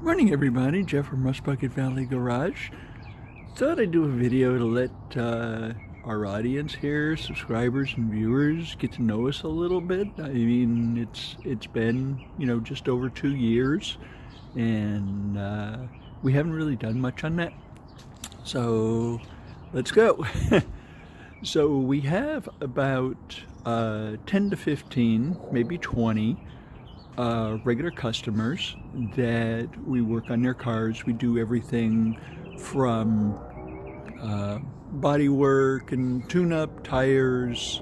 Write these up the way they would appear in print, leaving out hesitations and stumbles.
Morning everybody, Jeff from Rust Bucket Valley Garage. Thought I'd do a video to let our audience here, subscribers and viewers, get to know us a little bit. I mean, it's been, just over 2 years, and we haven't really done much on that. So let's go. So we have about 10 to 15, maybe 20 regular customers that we work on their cars. We do everything from body work and tune-up, tires,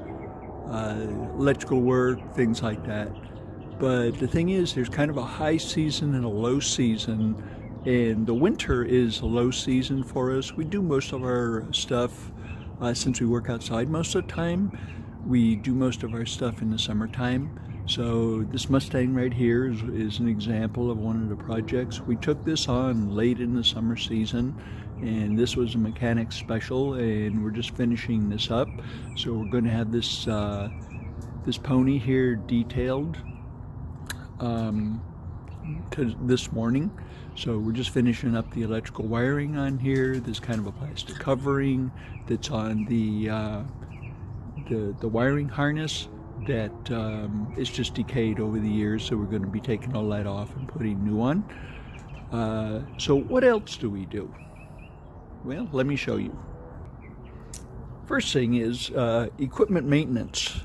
electrical work, things like that. But the thing is, there's kind of a high season and a low season, and the winter is a low season for us. We do most of our stuff, since we work outside most of the time, we do most of our stuff in the summertime. So this Mustang right here is an example of one of the projects. We took this on late in the summer season, and this was a mechanic special, and we're just finishing this up. So we're going to have this this pony here detailed this morning. So we're just finishing up the electrical wiring on here. There's kind of a plastic covering that's on the wiring harness that is just decayed over the years, so we're going to be taking all that off and putting new on. So what else do we do? Well, let me show you. First thing is equipment maintenance.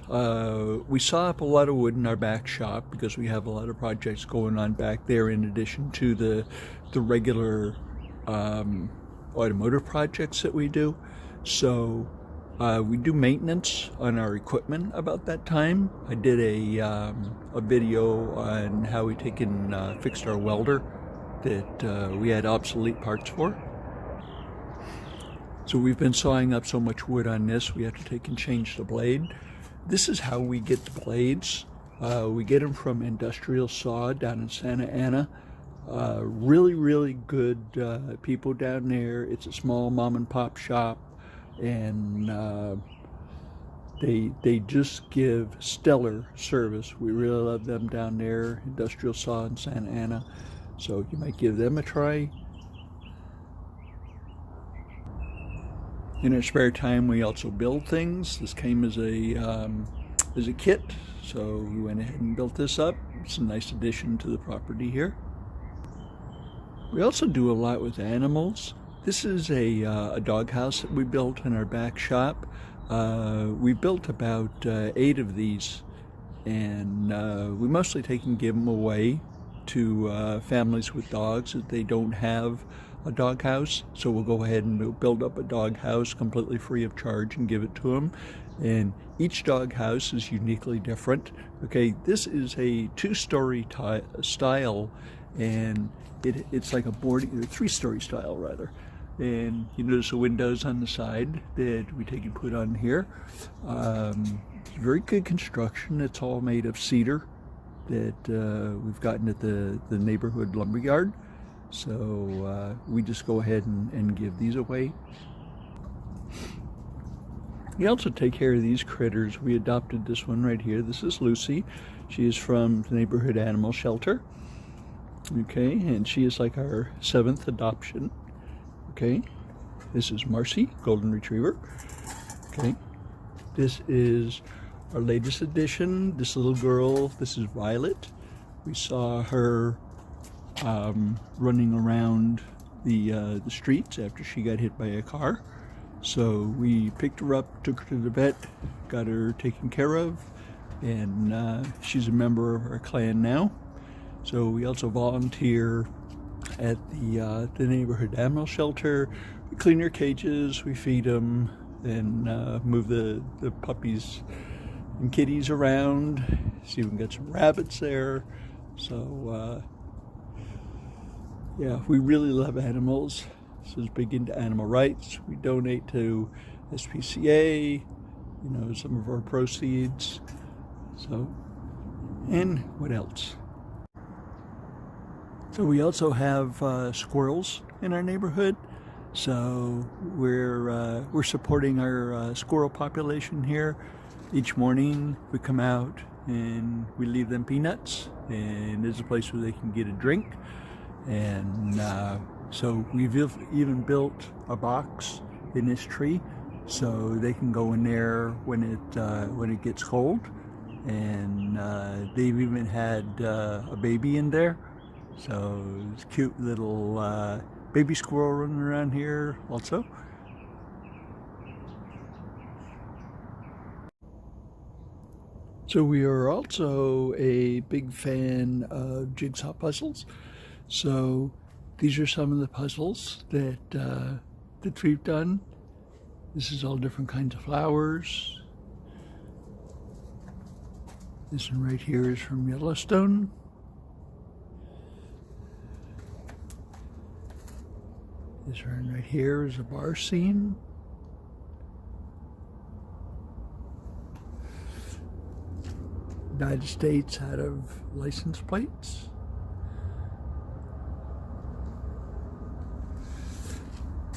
We saw up a lot of wood in our back shop because we have a lot of projects going on back there in addition to the regular automotive projects that we do. So we do maintenance on our equipment about that time. I did a video on how we fixed our welder that we had obsolete parts for. So we've been sawing up so much wood on this, we have to take and change the blade. This is how we get the blades. We get them from Industrial Saw down in Santa Ana. Really, really good people down there. It's a small mom and pop shop, and they just give stellar service. We really love them down there, Industrial Saw in Santa Ana. So you might give them a try. In our spare time, we also build things. This came as a kit, so we went ahead and built this up. It's a nice addition to the property here. We also do a lot with animals. This is a doghouse that we built in our back shop. We built about 8 of these, and we mostly take and give them away to families with dogs that they don't have a doghouse. So we'll go ahead and build up a doghouse completely free of charge and give it to them. And each doghouse is uniquely different. Okay, this is a 2-story style, and it's like a boarding, or 3-story style rather. And you notice the windows on the side that we take and put on here. Very good construction. It's all made of cedar that we've gotten at the neighborhood lumberyard. So we just go ahead and give these away. We also take care of these critters. We adopted this one right here. This is Lucy. She is from the neighborhood animal shelter. Okay, and she is like our 7th adoption. Okay, this is Marcy, golden retriever. Okay, this is our latest addition. This little girl, this is Violet. We saw her running around the streets after she got hit by a car. So we picked her up, took her to the vet, got her taken care of, and she's a member of our clan now. So we also volunteer at the neighborhood animal shelter. We clean their cages, we feed them, and move the puppies and kitties around. See if we can get some rabbits there. So yeah, we really love animals. This is big into animal rights. We donate to SPCA, some of our proceeds. So, and what else? So we also have squirrels in our neighborhood. So we're supporting our squirrel population here. Each morning we come out and we leave them peanuts, and there's a place where they can get a drink. And so we've even built a box in this tree so they can go in there when it gets cold. And they've even had a baby in there. So it's a cute little baby squirrel running around here also. So we are also a big fan of jigsaw puzzles. So these are some of the puzzles that we've done. This is all different kinds of flowers. This one right here is from Yellowstone. This one right here is a bar scene. United States out of license plates.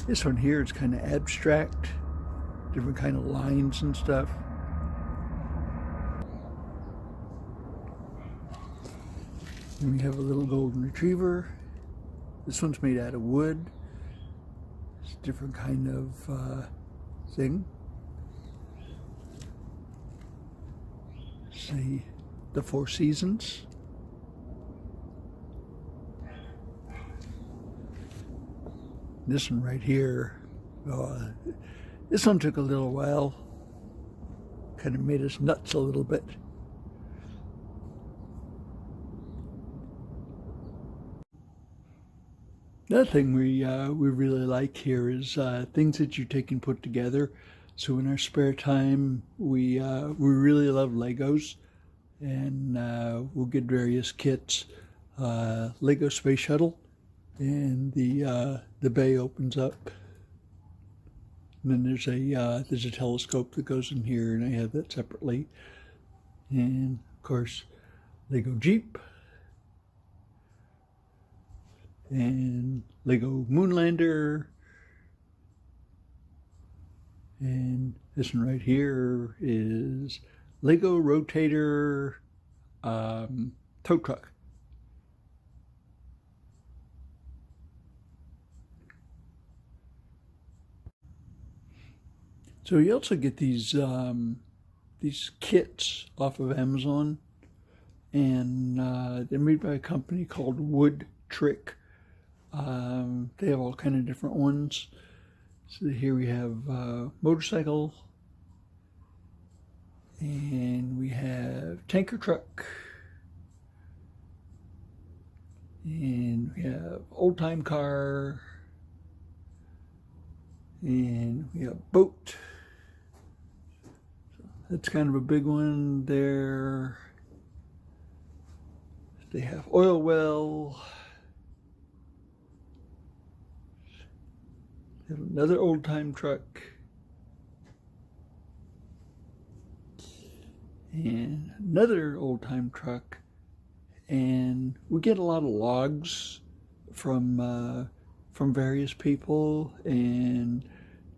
This one here is kind of abstract, different kind of lines and stuff. And we have a little golden retriever. This one's made out of wood. It's a different kind of thing. See the Four Seasons. This one right here, this one took a little while. Kind of made us nuts a little bit. Another thing we really like here is things that you take and put together. So in our spare time, we really love Legos, and we'll get various kits. Lego Space Shuttle, and the bay opens up, and then there's a telescope that goes in here, and I have that separately. And of course, Lego Jeep, and Lego Moonlander, and this one right here is Lego Rotator tow truck. So you also get these kits off of Amazon, and they're made by a company called Wood Trick. They have all kind of different ones. So here we have motorcycle, and we have tanker truck, and we have old time car, and we have boat. So that's kind of a big one there. They have oil well. They have another old time truck. And another old time truck. And we get a lot of logs from various people, and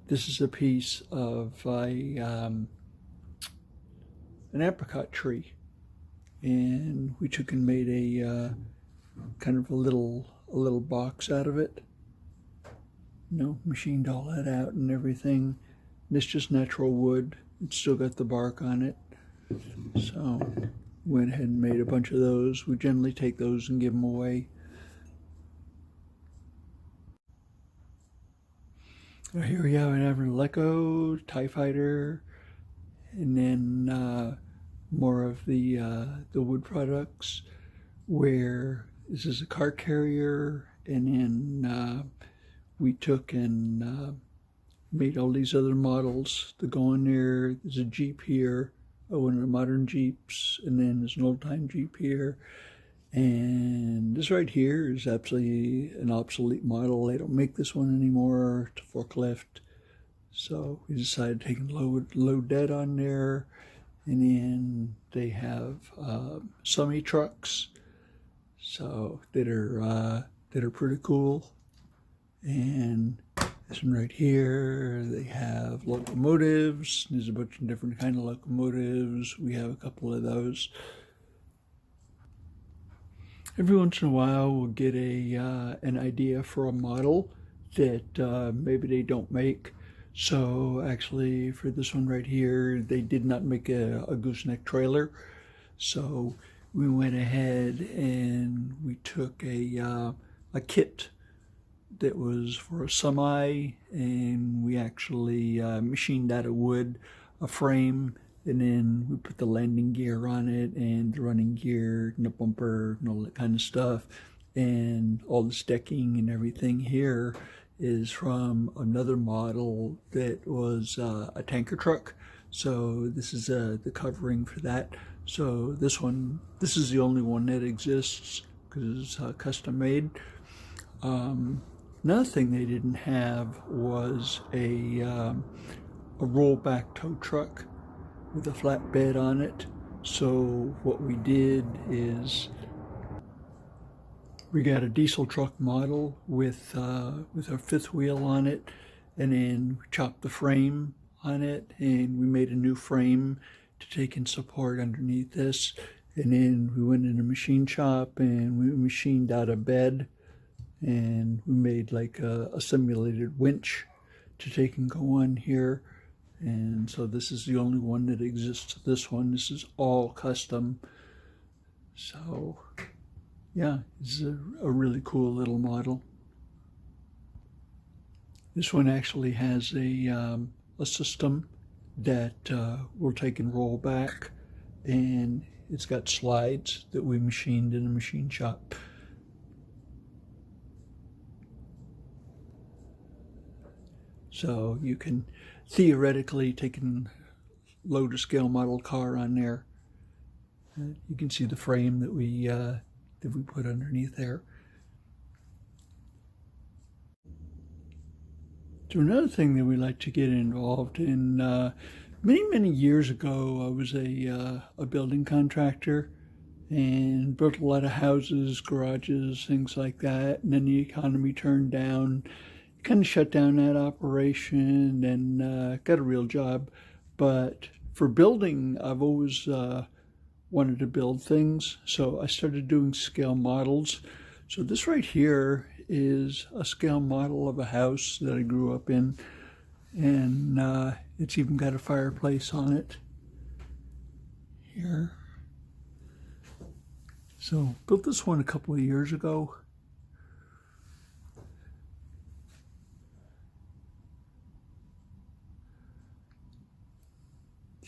this is a piece of an apricot tree, and we took and made a kind of a little box out of it. You know, machined all that out and everything. And it's just natural wood. It's still got the bark on it. So went ahead and made a bunch of those. We generally take those and give them away. Here we have an Lego TIE Fighter, and then more of the wood products, where this is a car carrier, and then we took and made all these other models to go in there. There's a Jeep here, one of the modern Jeeps, and then there's an old-time Jeep here. And this right here is absolutely an obsolete model. They don't make this one anymore. It's a forklift. So we decided to take and load that on there. And then they have semi trucks, so that are pretty cool. And this one right here, they have locomotives. There's a bunch of different kind of locomotives. We have a couple of those. Every once in a while, we'll get an idea for a model that maybe they don't make. So actually, for this one right here, they did not make a gooseneck trailer. So we went ahead and we took a kit that was for a semi, and we actually machined out of wood a frame, and then we put the landing gear on it and the running gear and the bumper and all that kind of stuff, and all the decking and everything here is from another model that was a tanker truck. So this is the covering for that. So this is the only one that exists because it's custom made. Another thing they didn't have was a rollback tow truck with a flatbed on it. So what we did is we got a diesel truck model with a fifth wheel on it, and then we chopped the frame on it, and we made a new frame to take and support underneath this. And then we went in a machine shop and we machined out a bed, and we made like a simulated winch to take and go on here. And so this is the only one that exists. This is all custom. So yeah, it's a really cool little model. This one actually has a system that will take and roll back, and it's got slides that we machined in a machine shop. So you can theoretically take and load a scale model car on there. You can see the frame that we put underneath there. So another thing that we like to get involved in, many years ago, I was a building contractor and built a lot of houses, garages, things like that. And then the economy turned down, kind of shut down that operation, and got a real job. But for building, I've always wanted to build things, so I started doing scale models. So this right here is a scale model of a house that I grew up in, and it's even got a fireplace on it here. So built this one a couple of years ago.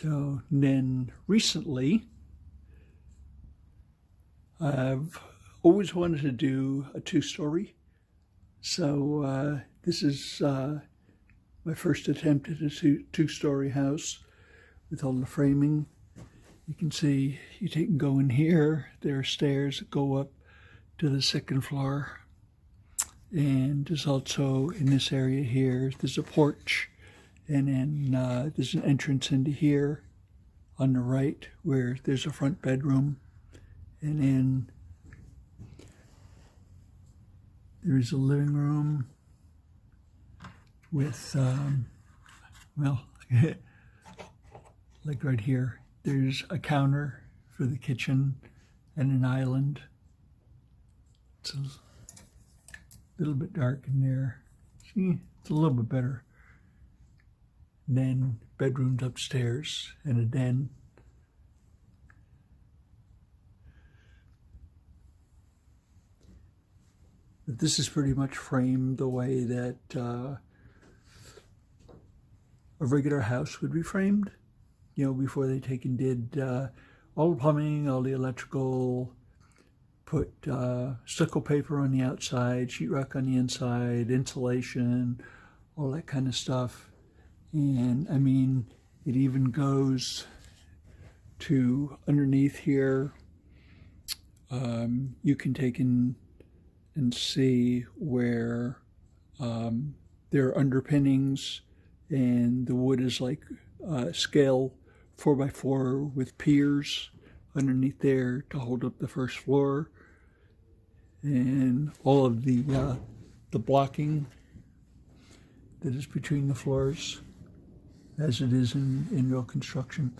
So then recently, I've always wanted to do a two-story. So this is my first attempt at a two-story house with all the framing. You can see you take and go in here. There are stairs that go up to the second floor. And there's also, in this area here, there's a porch. And then there's an entrance into here on the right where there's a front bedroom. And then there's a living room with, well, like right here, there's a counter for the kitchen and an island. It's a little bit dark in there. See, it's a little bit better. And then bedrooms upstairs and a den. But this is pretty much framed the way that a regular house would be framed. You know, before they take and did all the plumbing, all the electrical, put stucco paper on the outside, sheetrock on the inside, insulation, all that kind of stuff. And I mean, it even goes to underneath here. You can take in and see where there are underpinnings, and the wood is like scale 4x4 with piers underneath there to hold up the first floor, and all of the blocking that is between the floors, as it is in real construction.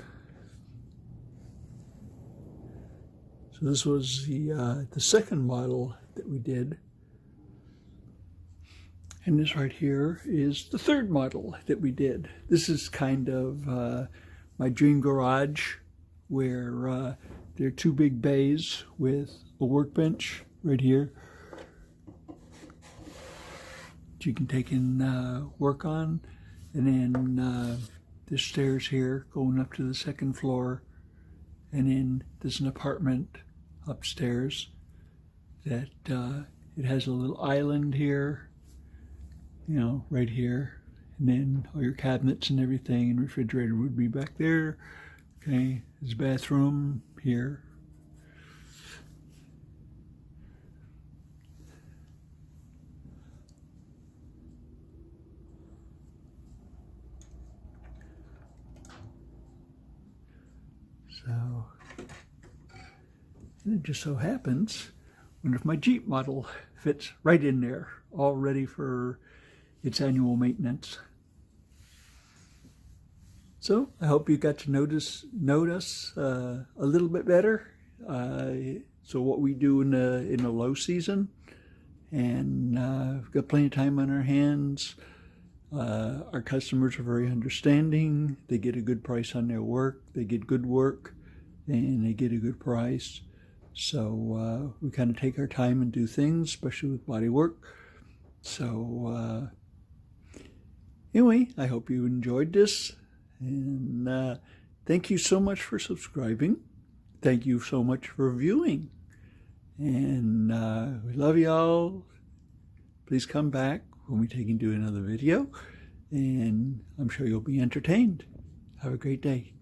So this was the second model that we did. And this right here is the third model that we did. This is kind of my dream garage, where there are two big bays with a workbench right here that you can take and work on. And then there's stairs here going up to the second floor. And then there's an apartment upstairs that it has a little island here, you know, right here. And then all your cabinets and everything and refrigerator would be back there. Okay, there's a bathroom here. So, and it just so happens, one of my Jeep model fits right in there, all ready for its annual maintenance. So I hope you got to notice a little bit better. So what we do in the low season, and we've got plenty of time on our hands. Our customers are very understanding. They get a good price on their work. They get good work, and they get a good price. So we kind of take our time and do things, especially with body work. So anyway, I hope you enjoyed this. And thank you so much for subscribing. Thank you so much for viewing. And we love y'all. Please come back when we take and do another video. And I'm sure you'll be entertained. Have a great day.